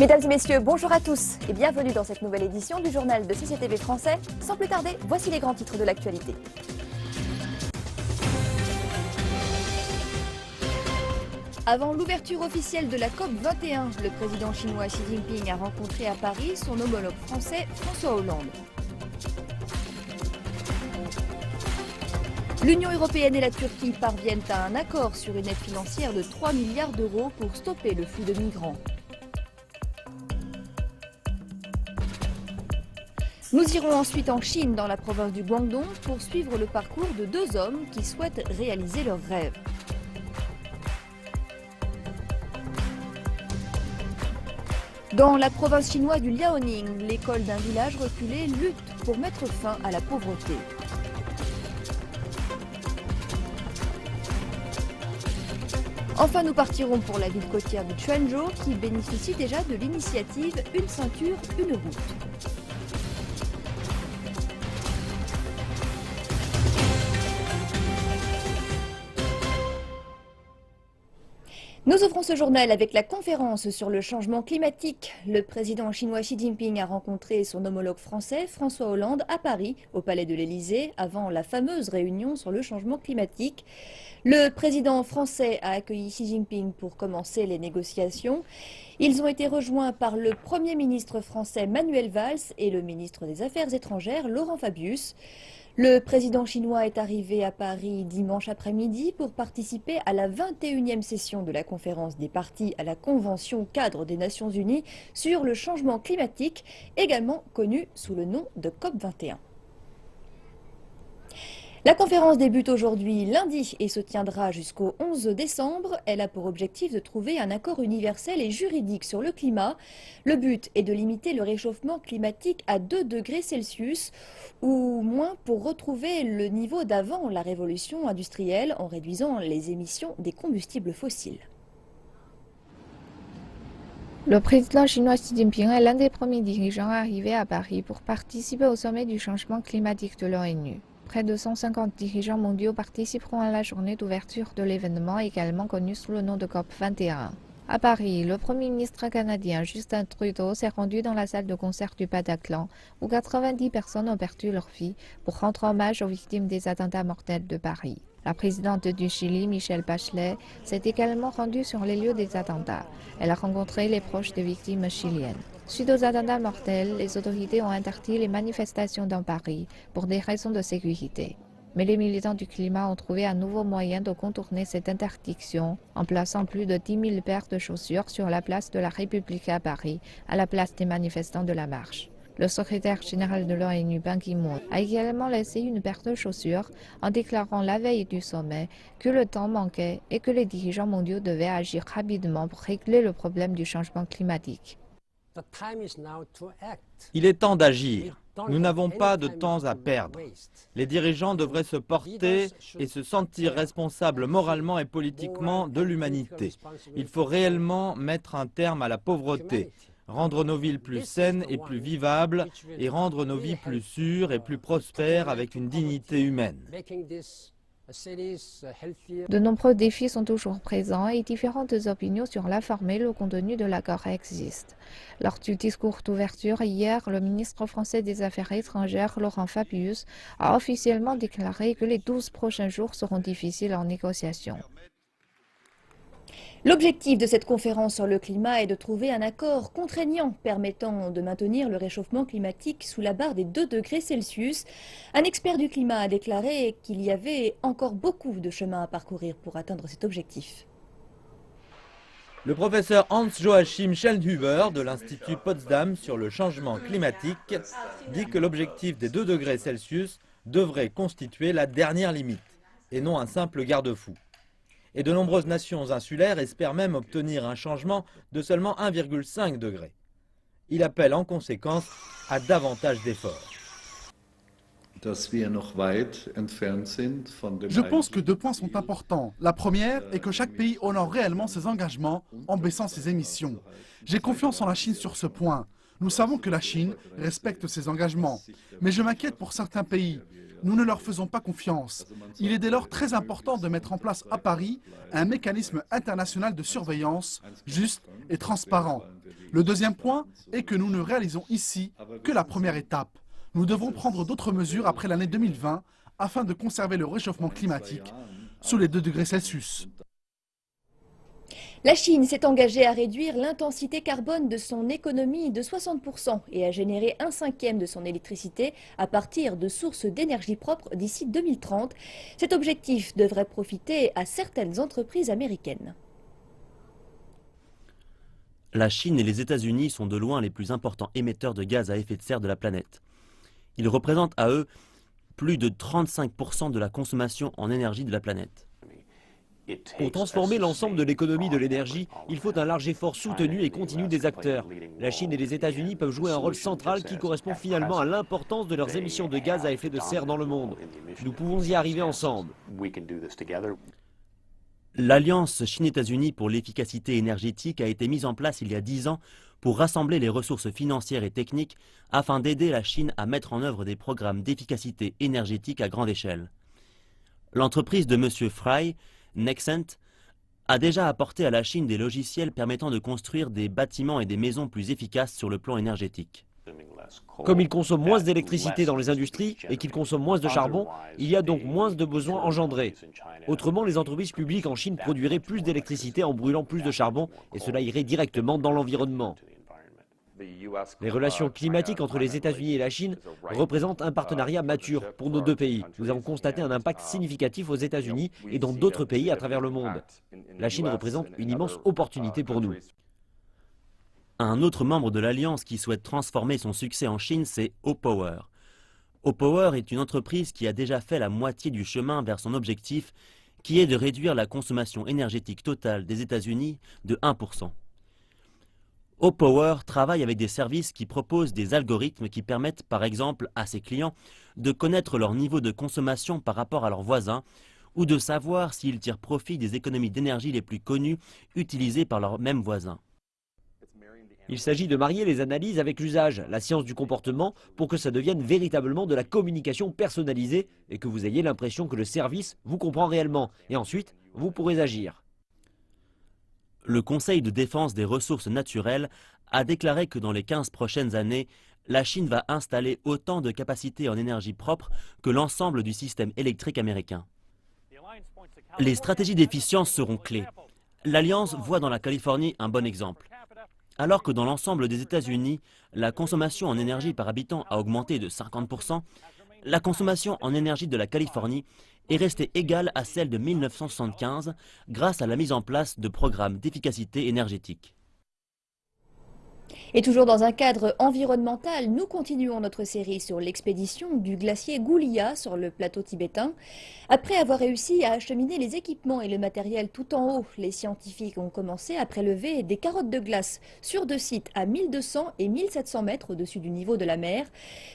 Mesdames et messieurs, bonjour à tous et bienvenue dans cette nouvelle édition du journal de CCTV français. Sans plus tarder, voici les grands titres de l'actualité. Avant l'ouverture officielle de la COP 21, le président chinois Xi Jinping a rencontré à Paris son homologue français François Hollande. L'Union européenne et la Turquie parviennent à un accord sur une aide financière de 3 milliards d'euros pour stopper le flux de migrants. Nous irons ensuite en Chine, dans la province du Guangdong, pour suivre le parcours de deux hommes qui souhaitent réaliser leurs rêves. Dans la province chinoise du Liaoning, l'école d'un village reculé lutte pour mettre fin à la pauvreté. Enfin, nous partirons pour la ville côtière de Quanzhou qui bénéficie déjà de l'initiative Une ceinture, une route. Nous ouvrons ce journal avec la conférence sur le changement climatique. Le président chinois Xi Jinping a rencontré son homologue français François Hollande à Paris, au Palais de l'Élysée, avant la fameuse réunion sur le changement climatique. Le président français a accueilli Xi Jinping pour commencer les négociations. Ils ont été rejoints par le Premier ministre français Manuel Valls et le ministre des Affaires étrangères Laurent Fabius. Le président chinois est arrivé à Paris dimanche après-midi pour participer à la 21e session de la conférence des parties à la Convention cadre des Nations Unies sur le changement climatique, également connue sous le nom de COP 21. La conférence débute aujourd'hui lundi et se tiendra jusqu'au 11 décembre. Elle a pour objectif de trouver un accord universel et juridique sur le climat. Le but est de limiter le réchauffement climatique à 2 degrés Celsius ou moins pour retrouver le niveau d'avant la révolution industrielle en réduisant les émissions des combustibles fossiles. Le président chinois Xi Jinping est l'un des premiers dirigeants arrivés à Paris pour participer au sommet du changement climatique de l'ONU. Près de 150 dirigeants mondiaux participeront à la journée d'ouverture de l'événement, également connu sous le nom de COP 21. À Paris, le Premier ministre canadien Justin Trudeau s'est rendu dans la salle de concert du Bataclan, où 90 personnes ont perdu leur vie pour rendre hommage aux victimes des attentats mortels de Paris. La présidente du Chili, Michelle Bachelet, s'est également rendue sur les lieux des attentats. Elle a rencontré les proches des victimes chiliennes. Suite aux attentats mortels, les autorités ont interdit les manifestations dans Paris pour des raisons de sécurité. Mais les militants du climat ont trouvé un nouveau moyen de contourner cette interdiction en plaçant plus de 10 000 paires de chaussures sur la place de la République à Paris, à la place des manifestants de la marche. Le secrétaire général de l'ONU, Ban Ki-moon, a également laissé une paire de chaussures en déclarant la veille du sommet que le temps manquait et que les dirigeants mondiaux devaient agir rapidement pour régler le problème du changement climatique. Il est temps d'agir. Nous n'avons pas de temps à perdre. Les dirigeants devraient se porter et se sentir responsables moralement et politiquement de l'humanité. Il faut réellement mettre un terme à la pauvreté, rendre nos villes plus saines et plus vivables et rendre nos vies plus sûres et plus prospères avec une dignité humaine. De nombreux défis sont toujours présents et différentes opinions sur la forme et le contenu de l'accord existent. Lors du discours d'ouverture hier, le ministre français des Affaires étrangères, Laurent Fabius, a officiellement déclaré que les 12 prochains jours seront difficiles en négociation. L'objectif de cette conférence sur le climat est de trouver un accord contraignant permettant de maintenir le réchauffement climatique sous la barre des 2 degrés Celsius. Un expert du climat a déclaré qu'il y avait encore beaucoup de chemin à parcourir pour atteindre cet objectif. Le professeur Hans-Joachim Schellnhuber de l'Institut Potsdam sur le changement climatique dit que l'objectif des 2 degrés Celsius devrait constituer la dernière limite et non un simple garde-fou. Et de nombreuses nations insulaires espèrent même obtenir un changement de seulement 1,5 degré. Il appelle en conséquence à davantage d'efforts. Je pense que 2 points sont importants. La première est que chaque pays honore réellement ses engagements en baissant ses émissions. J'ai confiance en la Chine sur ce point. Nous savons que la Chine respecte ses engagements. Mais je m'inquiète pour certains pays. Nous ne leur faisons pas confiance. Il est dès lors très important de mettre en place à Paris un mécanisme international de surveillance juste et transparent. Le deuxième point est que nous ne réalisons ici que la première étape. Nous devrons prendre d'autres mesures après l'année 2020 afin de conserver le réchauffement climatique sous les 2 degrés Celsius. La Chine s'est engagée à réduire l'intensité carbone de son économie de 60% et à générer 1/5 de son électricité à partir de sources d'énergie propre d'ici 2030. Cet objectif devrait profiter à certaines entreprises américaines. La Chine et les États-Unis sont de loin les plus importants émetteurs de gaz à effet de serre de la planète. Ils représentent à eux plus de 35% de la consommation en énergie de la planète. Pour transformer l'ensemble de l'économie de l'énergie, il faut un large effort soutenu et continu des acteurs. La Chine et les États-Unis peuvent jouer un rôle central qui correspond finalement à l'importance de leurs émissions de gaz à effet de serre dans le monde. Nous pouvons y arriver ensemble. L'Alliance Chine-États-Unis pour l'efficacité énergétique a été mise en place il y a 10 ans pour rassembler les ressources financières et techniques afin d'aider la Chine à mettre en œuvre des programmes d'efficacité énergétique à grande échelle. L'entreprise de M. Fry, Nexent, a déjà apporté à la Chine des logiciels permettant de construire des bâtiments et des maisons plus efficaces sur le plan énergétique. Comme ils consomment moins d'électricité dans les industries et qu'ils consomment moins de charbon, il y a donc moins de besoins engendrés. Autrement, les entreprises publiques en Chine produiraient plus d'électricité en brûlant plus de charbon et cela irait directement dans l'environnement. Les relations climatiques entre les États-Unis et la Chine représentent un partenariat mature pour nos deux pays. Nous avons constaté un impact significatif aux États-Unis et dans d'autres pays à travers le monde. La Chine représente une immense opportunité pour nous. Un autre membre de l'Alliance qui souhaite transformer son succès en Chine, c'est Opower. Opower est une entreprise qui a déjà fait la moitié du chemin vers son objectif, qui est de réduire la consommation énergétique totale des États-Unis de 1%. Opower travaille avec des services qui proposent des algorithmes qui permettent par exemple à ses clients de connaître leur niveau de consommation par rapport à leurs voisins ou de savoir s'ils tirent profit des économies d'énergie les plus connues utilisées par leurs mêmes voisins. Il s'agit de marier les analyses avec l'usage, la science du comportement, pour que ça devienne véritablement de la communication personnalisée et que vous ayez l'impression que le service vous comprend réellement. Et ensuite, vous pourrez agir. Le Conseil de défense des ressources naturelles a déclaré que dans les 15 prochaines années, la Chine va installer autant de capacités en énergie propre que l'ensemble du système électrique américain. Les stratégies d'efficience seront clés. L'Alliance voit dans la Californie un bon exemple. Alors que dans l'ensemble des États-Unis, la consommation en énergie par habitant a augmenté de 50%, la consommation en énergie de la Californie est restée égale à celle de 1975 grâce à la mise en place de programmes d'efficacité énergétique. Et toujours dans un cadre environnemental, nous continuons notre série sur l'expédition du glacier Goulia sur le plateau tibétain. Après avoir réussi à acheminer les équipements et le matériel tout en haut, les scientifiques ont commencé à prélever des carottes de glace sur 2 sites à 1200 et 1700 mètres au-dessus du niveau de la mer.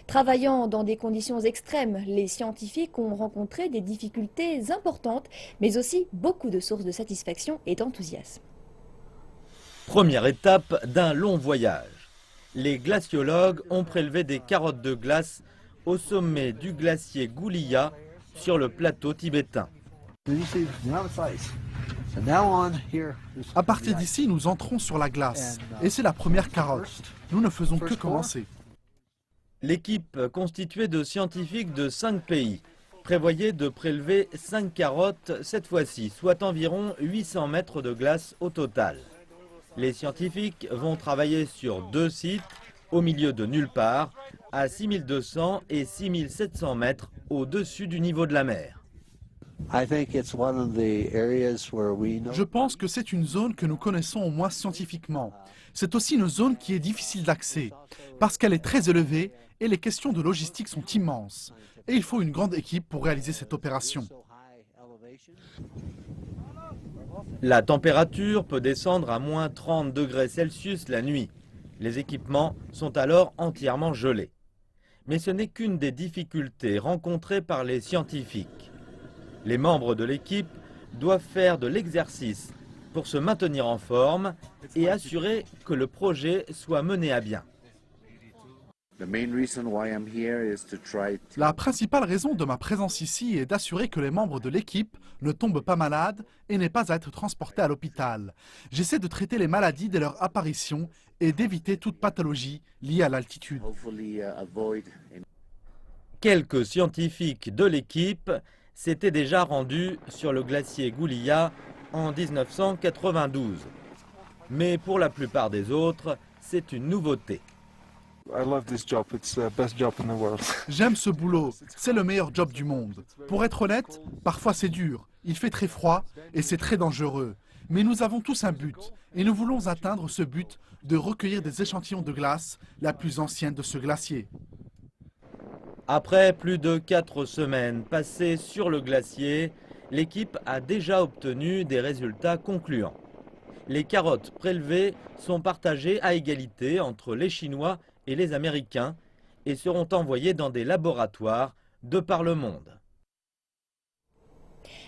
Travaillant dans des conditions extrêmes, les scientifiques ont rencontré des difficultés importantes, mais aussi beaucoup de sources de satisfaction et d'enthousiasme. Première étape d'un long voyage. Les glaciologues ont prélevé des carottes de glace au sommet du glacier Goulia sur le plateau tibétain. À partir d'ici, nous entrons sur la glace. Et c'est la première carotte. Nous ne faisons que commencer. L'équipe constituée de scientifiques de 5 pays prévoyait de prélever 5 carottes cette fois-ci, soit environ 800 mètres de glace au total. Les scientifiques vont travailler sur 2 sites au milieu de nulle part, à 6200 et 6700 mètres au-dessus du niveau de la mer. Je pense que c'est une zone que nous connaissons au moins scientifiquement. C'est aussi une zone qui est difficile d'accès, parce qu'elle est très élevée et les questions de logistique sont immenses. Et il faut une grande équipe pour réaliser cette opération. La température peut descendre à moins 30 degrés Celsius la nuit. Les équipements sont alors entièrement gelés. Mais ce n'est qu'une des difficultés rencontrées par les scientifiques. Les membres de l'équipe doivent faire de l'exercice pour se maintenir en forme et assurer que le projet soit mené à bien. La principale raison de ma présence ici est d'assurer que les membres de l'équipe ne tombent pas malades et n'aient pas à être transportés à l'hôpital. J'essaie de traiter les maladies dès leur apparition et d'éviter toute pathologie liée à l'altitude. Quelques scientifiques de l'équipe s'étaient déjà rendus sur le glacier Goulia en 1992. Mais pour la plupart des autres, c'est une nouveauté. J'aime ce boulot, c'est le meilleur job du monde. Pour être honnête, parfois c'est dur, il fait très froid et c'est très dangereux. Mais nous avons tous un but et nous voulons atteindre ce but de recueillir des échantillons de glace la plus ancienne de ce glacier. Après plus de 4 semaines passées sur le glacier, l'équipe a déjà obtenu des résultats concluants. Les carottes prélevées sont partagées à égalité entre les Chinois et les Américains et seront envoyées dans des laboratoires de par le monde.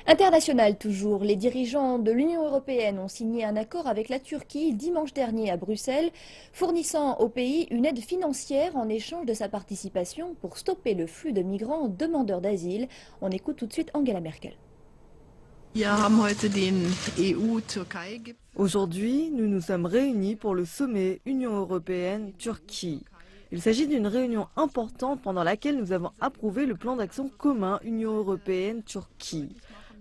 International toujours, les dirigeants de l'Union européenne ont signé un accord avec la Turquie dimanche dernier à Bruxelles, fournissant au pays une aide financière en échange de sa participation pour stopper le flux de migrants demandeurs d'asile. On écoute tout de suite Angela Merkel. Aujourd'hui, nous nous sommes réunis pour le sommet Union européenne-Turquie. Il s'agit d'une réunion importante pendant laquelle nous avons approuvé le plan d'action commun Union européenne-Turquie.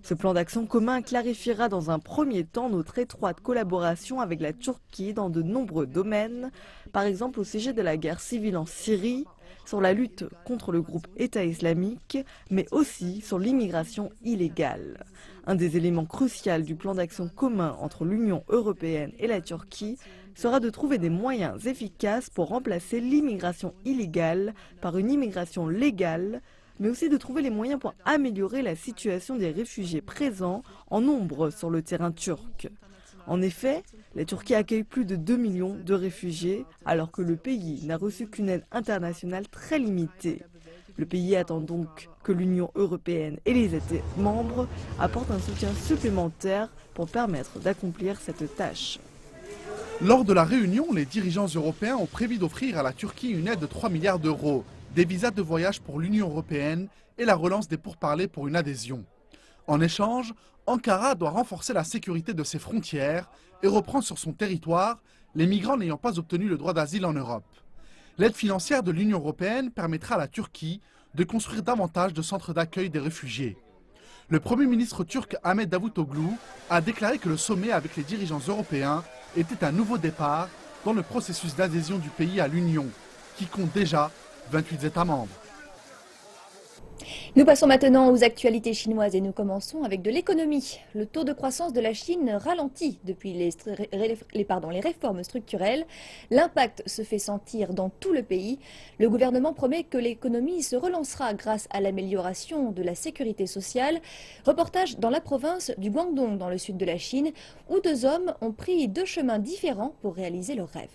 Ce plan d'action commun clarifiera dans un premier temps notre étroite collaboration avec la Turquie dans de nombreux domaines, par exemple au sujet de la guerre civile en Syrie, sur la lutte contre le groupe État islamique, mais aussi sur l'immigration illégale. Un des éléments cruciaux du plan d'action commun entre l'Union européenne et la Turquie sera de trouver des moyens efficaces pour remplacer l'immigration illégale par une immigration légale, mais aussi de trouver les moyens pour améliorer la situation des réfugiés présents en nombre sur le terrain turc. En effet, la Turquie accueille plus de 2 millions de réfugiés, alors que le pays n'a reçu qu'une aide internationale très limitée. Le pays attend donc que l'Union européenne et les États membres apportent un soutien supplémentaire pour permettre d'accomplir cette tâche. Lors de la réunion, les dirigeants européens ont prévu d'offrir à la Turquie une aide de 3 milliards d'euros, des visas de voyage pour l'Union européenne et la relance des pourparlers pour une adhésion. En échange, Ankara doit renforcer la sécurité de ses frontières et reprendre sur son territoire les migrants n'ayant pas obtenu le droit d'asile en Europe. L'aide financière de l'Union européenne permettra à la Turquie de construire davantage de centres d'accueil des réfugiés. Le Premier ministre turc Ahmet Davutoglu a déclaré que le sommet avec les dirigeants européens était un nouveau départ dans le processus d'adhésion du pays à l'Union, qui compte déjà 28 États membres. Nous passons maintenant aux actualités chinoises et nous commençons avec de l'économie. Le taux de croissance de la Chine ralentit depuis les réformes structurelles. L'impact se fait sentir dans tout le pays. Le gouvernement promet que l'économie se relancera grâce à l'amélioration de la sécurité sociale. Reportage dans la province du Guangdong, dans le sud de la Chine, où 2 hommes ont pris 2 chemins différents pour réaliser leur rêve.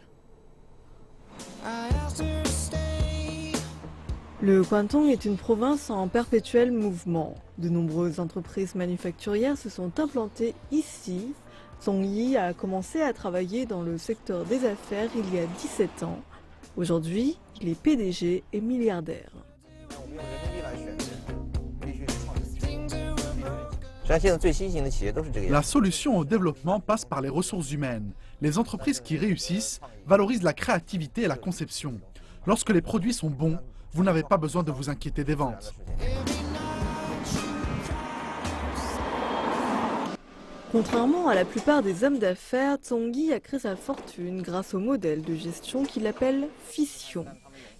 Le Guangdong est une province en perpétuel mouvement. De nombreuses entreprises manufacturières se sont implantées ici. Song Yi a commencé à travailler dans le secteur des affaires il y a 17 ans. Aujourd'hui, il est PDG et milliardaire. La solution au développement passe par les ressources humaines. Les entreprises qui réussissent valorisent la créativité et la conception. Lorsque les produits sont bons, vous n'avez pas besoin de vous inquiéter des ventes. Contrairement à la plupart des hommes d'affaires, Song Yi a créé sa fortune grâce au modèle de gestion qu'il appelle fission.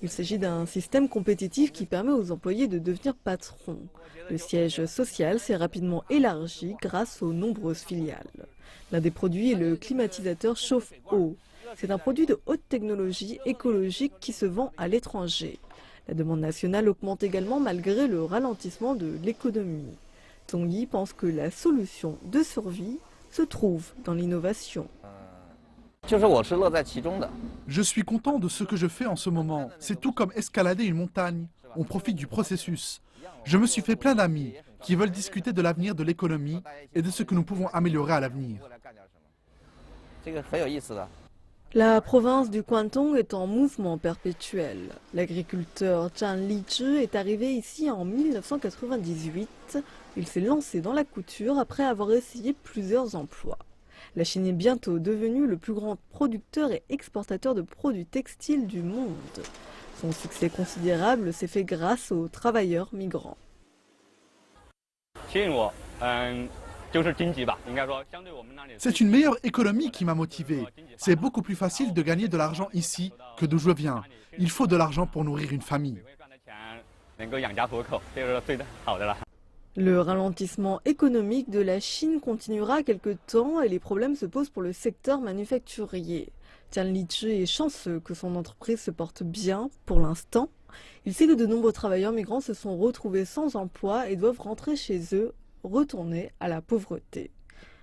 Il s'agit d'un système compétitif qui permet aux employés de devenir patrons. Le siège social s'est rapidement élargi grâce aux nombreuses filiales. L'un des produits est le climatisateur chauffe-eau. C'est un produit de haute technologie écologique qui se vend à l'étranger. La demande nationale augmente également malgré le ralentissement de l'économie. Song Yi pense que la solution de survie se trouve dans l'innovation. Je suis content de ce que je fais en ce moment. C'est tout comme escalader une montagne. On profite du processus. Je me suis fait plein d'amis qui veulent discuter de l'avenir de l'économie et de ce que nous pouvons améliorer à l'avenir. La province du Guangdong est en mouvement perpétuel. L'agriculteur Zhang Lizhi est arrivé ici en 1998. Il s'est lancé dans la couture après avoir essayé plusieurs emplois. La Chine est bientôt devenue le plus grand producteur et exportateur de produits textiles du monde. Son succès considérable s'est fait grâce aux travailleurs migrants. C'est une meilleure économie qui m'a motivé. C'est beaucoup plus facile de gagner de l'argent ici que d'où je viens. Il faut de l'argent pour nourrir une famille. Le ralentissement économique de la Chine continuera quelque temps et les problèmes se posent pour le secteur manufacturier. Zhang Lizhi est chanceux que son entreprise se porte bien pour l'instant. Il sait que de nombreux travailleurs migrants se sont retrouvés sans emploi et doivent rentrer chez eux, retourner à la pauvreté.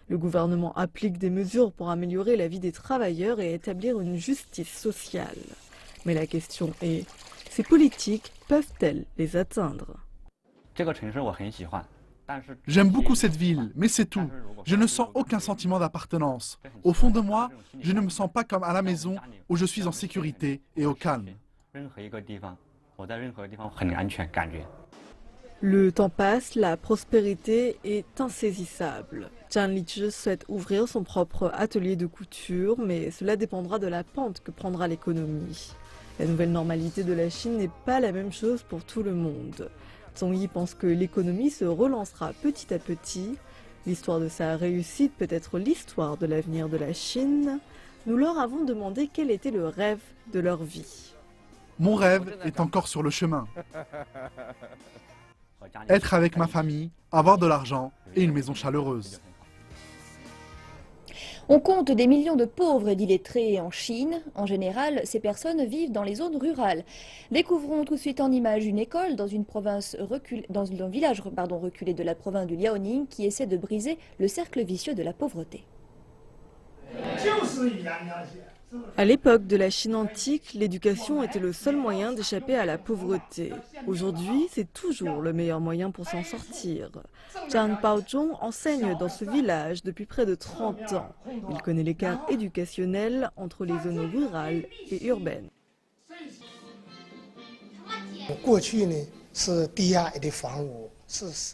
Le gouvernement applique des mesures pour améliorer la vie des travailleurs et établir une justice sociale. Mais la question est, ces politiques peuvent-elles les atteindre ? J'aime beaucoup cette ville, mais c'est tout. Je ne sens aucun sentiment d'appartenance. Au fond de moi, je ne me sens pas comme à la maison où je suis en sécurité et au calme. Le temps passe, la prospérité est insaisissable. Zhang Lizhi souhaite ouvrir son propre atelier de couture, mais cela dépendra de la pente que prendra l'économie. La nouvelle normalité de la Chine n'est pas la même chose pour tout le monde. Zhong Yi pense que l'économie se relancera petit à petit. L'histoire de sa réussite peut être l'histoire de l'avenir de la Chine. Nous leur avons demandé quel était le rêve de leur vie. Mon rêve est encore sur le chemin. Être avec ma famille, avoir de l'argent et une maison chaleureuse. On compte des millions de pauvres et d'illettrés en Chine. En général, ces personnes vivent dans les zones rurales. Découvrons tout de suite en image une école dans un village reculé de la province du Liaoning qui essaie de briser le cercle vicieux de la pauvreté. À l'époque de la Chine antique, l'éducation était le seul moyen d'échapper à la pauvreté. Aujourd'hui, c'est toujours le meilleur moyen pour s'en sortir. Zhang Baozhong enseigne dans ce village depuis près de 30 ans. Il connaît l'écart éducationnel entre les zones rurales et urbaines.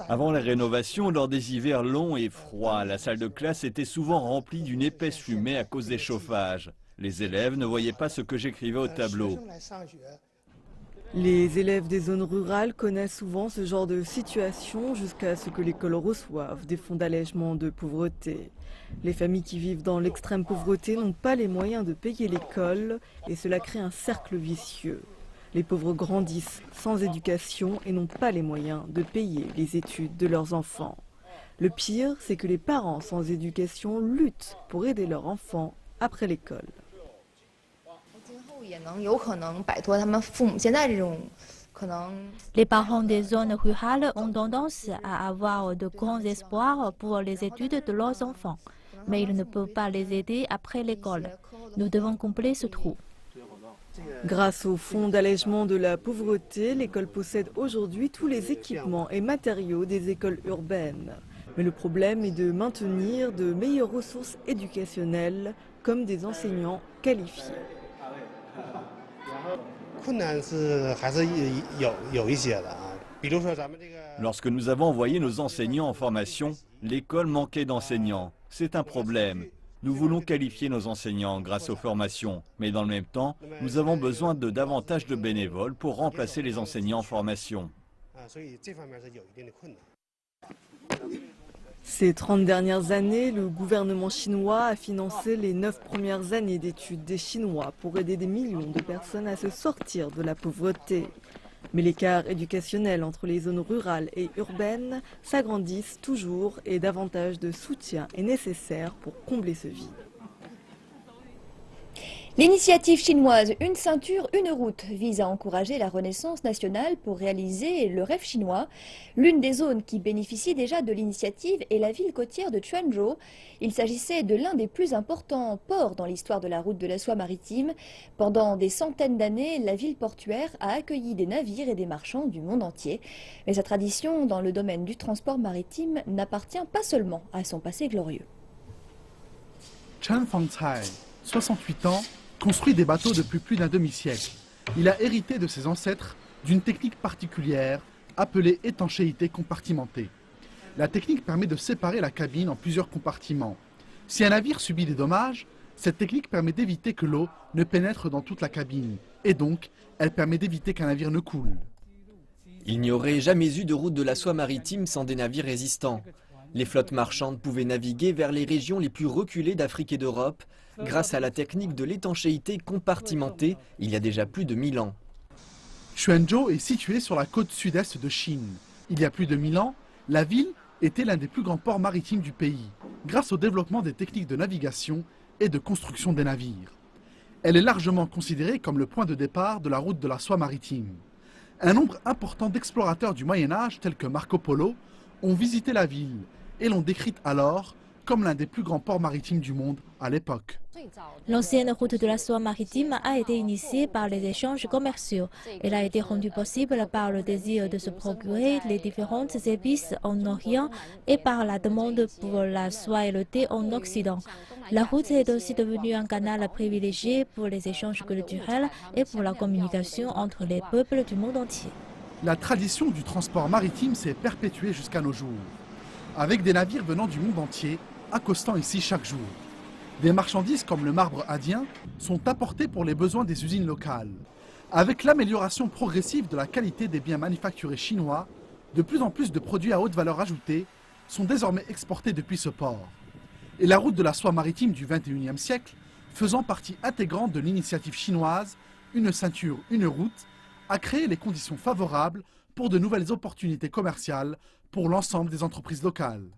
Avant la rénovation, lors des hivers longs et froids, la salle de classe était souvent remplie d'une épaisse fumée à cause des chauffages. Les élèves ne voyaient pas ce que j'écrivais au tableau. Les élèves des zones rurales connaissent souvent ce genre de situation jusqu'à ce que l'école reçoive des fonds d'allègement de pauvreté. Les familles qui vivent dans l'extrême pauvreté n'ont pas les moyens de payer l'école et cela crée un cercle vicieux. Les pauvres grandissent sans éducation et n'ont pas les moyens de payer les études de leurs enfants. Le pire, c'est que les parents sans éducation luttent pour aider leurs enfants après l'école. Les parents des zones rurales ont tendance à avoir de grands espoirs pour les études de leurs enfants, mais ils ne peuvent pas les aider après l'école. Nous devons combler ce trou. Grâce au fonds d'allègement de la pauvreté, l'école possède aujourd'hui tous les équipements et matériaux des écoles urbaines. Mais le problème est de maintenir de meilleures ressources éducationnelles, comme des enseignants qualifiés. Lorsque nous avons envoyé nos enseignants en formation, l'école manquait d'enseignants. C'est un problème. Nous voulons qualifier nos enseignants grâce aux formations, mais dans le même temps, nous avons besoin de davantage de bénévoles pour remplacer les enseignants en formation. Ces 30 dernières années, le gouvernement chinois a financé les 9 premières années d'études des Chinois pour aider des millions de personnes à se sortir de la pauvreté. Mais l'écart éducationnel entre les zones rurales et urbaines s'agrandissent toujours et davantage de soutien est nécessaire pour combler ce vide. L'initiative chinoise Une ceinture, une route vise à encourager la renaissance nationale pour réaliser le rêve chinois. L'une des zones qui bénéficie déjà de l'initiative est la ville côtière de Quanzhou. Il s'agissait de l'un des plus importants ports dans l'histoire de la route de la soie maritime. Pendant des centaines d'années, la ville portuaire a accueilli des navires et des marchands du monde entier. Mais sa tradition dans le domaine du transport maritime n'appartient pas seulement à son passé glorieux. Chen Fangcai, 68 ans, construit des bateaux depuis plus d'un demi-siècle. Il a hérité de ses ancêtres d'une technique particulière appelée étanchéité compartimentée. La technique permet de séparer la cabine en plusieurs compartiments. Si un navire subit des dommages, cette technique permet d'éviter que l'eau ne pénètre dans toute la cabine. Et donc, elle permet d'éviter qu'un navire ne coule. Il n'y aurait jamais eu de route de la soie maritime sans des navires résistants. Les flottes marchandes pouvaient naviguer vers les régions les plus reculées d'Afrique et d'Europe grâce à la technique de l'étanchéité compartimentée il y a déjà plus de 1000 ans. Quanzhou est située sur la côte sud-est de Chine. Il y a plus de 1000 ans, la ville était l'un des plus grands ports maritimes du pays, grâce au développement des techniques de navigation et de construction des navires. Elle est largement considérée comme le point de départ de la route de la soie maritime. Un nombre important d'explorateurs du Moyen-Âge, tels que Marco Polo, ont visité la ville et l'ont décrite alors comme l'un des plus grands ports maritimes du monde à l'époque. L'ancienne route de la soie maritime a été initiée par les échanges commerciaux. Elle a été rendue possible par le désir de se procurer les différentes épices en Orient et par la demande pour la soie et le thé en Occident. La route est aussi devenue un canal privilégié pour les échanges culturels et pour la communication entre les peuples du monde entier. La tradition du transport maritime s'est perpétuée jusqu'à nos jours, avec des navires venant du monde entier accostant ici chaque jour. Des marchandises comme le marbre indien sont apportées pour les besoins des usines locales. Avec l'amélioration progressive de la qualité des biens manufacturés chinois, de plus en plus de produits à haute valeur ajoutée sont désormais exportés depuis ce port. Et la route de la soie maritime du XXIe siècle, faisant partie intégrante de l'initiative chinoise « Une ceinture, une route », a créé les conditions favorables pour de nouvelles opportunités commerciales pour l'ensemble des entreprises locales.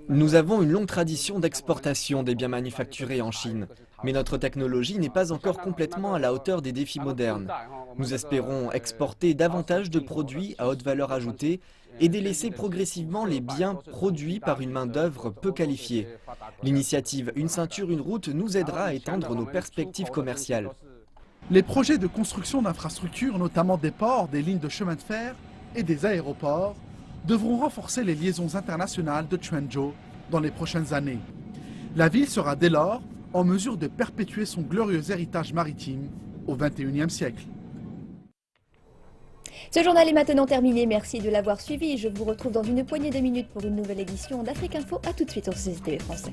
Nous avons une longue tradition d'exportation des biens manufacturés en Chine, mais notre technologie n'est pas encore complètement à la hauteur des défis modernes. Nous espérons exporter davantage de produits à haute valeur ajoutée et délaisser progressivement les biens produits par une main-d'œuvre peu qualifiée. L'initiative Une ceinture, une route nous aidera à étendre nos perspectives commerciales. Les projets de construction d'infrastructures, notamment des ports, des lignes de chemin de fer et des aéroports, devront renforcer les liaisons internationales de Quanzhou dans les prochaines années. La ville sera dès lors en mesure de perpétuer son glorieux héritage maritime au XXIe siècle. Ce journal est maintenant terminé. Merci de l'avoir suivi. Je vous retrouve dans une poignée de minutes pour une nouvelle édition d'Afrique Info. A tout de suite sur CCTV Français.